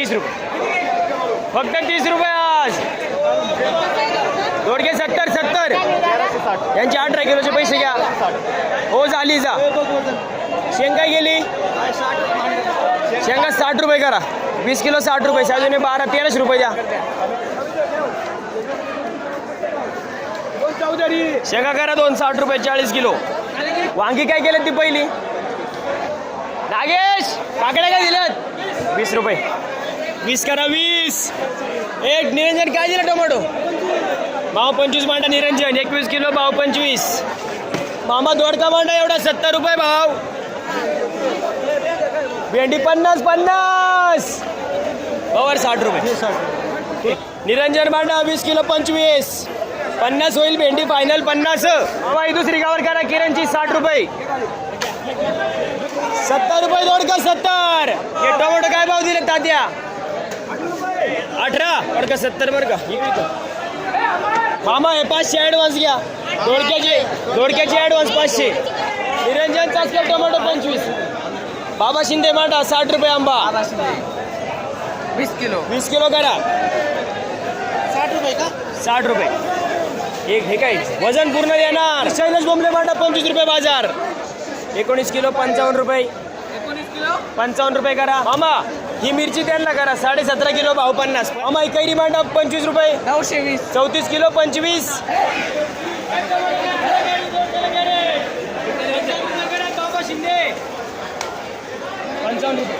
30 रुपये, फक्त 30 रुपये आज. दोडके 70 यांचे 18 किलोचे पैसे घ्या. हो झाली जा. शेंग काय गेली? शेंगा 60 रुपये करा. 20 किलो 60 रुपये. साजूने 12-13 रुपये द्या. शेंगा करा 2 60 रुपये 40 किलो. वांगी काय केलं ती पहिली? नागेश काकड्या काय दिल्यात? 20 रुपये. 20 करा 20. एक निरंजन काय दिलं? टोमॅटो भाव 25 मांडा. निरंजन 21 किलो भाव 25. मामा दोडका मांडा एवढा 70 रुपये भाव. भेंडी 50 भावावर 60 रुपये. निरंजन मांडा 20 किलो 25. 50 होईल भेंडी फायनल 50. हवा ही दुसरी गावर करा. किरणची 60 रुपये. 70 रुपये दोडका 70. हे टोमॅटो काय भाव दिले तात्या? 18 बरं का 70 बरं का. मामा हे 500 ॲडव्हान्स घ्या. दोडक्याचे ॲडव्हान्स 500. निरंजन चाचके टोमॅटो 25. बाबा शिंदे मांडा 60 रुपये. आंबा 20 किलो करा. 60 रुपये का? 60 रुपये. एक हे काय वजन पूर्ण देणार. शैलेश बोंबले मांडा 25 रुपये बाजार. 19 किलो 55 रुपये. 55 रुपये करा. मामा ही मिरची त्यांना करा 17.5 किलो भाव 50. मामा ही कैरी मांडा 25 रुपये. 920. 34 किलो 25. बाबा शिंदे 55 रुपये.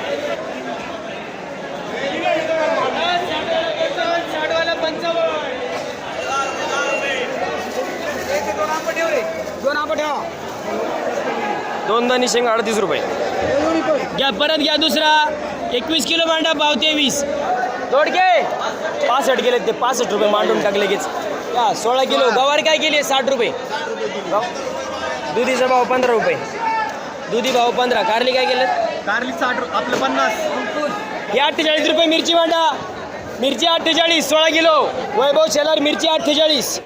60 वाला 55. दोन आपण ठेवा. 2 दाणी शेंग 38 रुपये. घ्या परत घ्या दुसरा. 21 किलो मांडा भाव 23. दोडके 65 गेले ते 65 रुपये मांडून टाकले गेच. या 16 किलो. गवार काय केली? 60 रुपये. दुधीचा भाव 15 रुपये. दुधी भाव 15. कारली काय केलं? कारली 60 आपलं 50. हे 48 रुपये मिरची मांडा. मिरची 48 16 किलो. वैभव शेलार मिरची 48.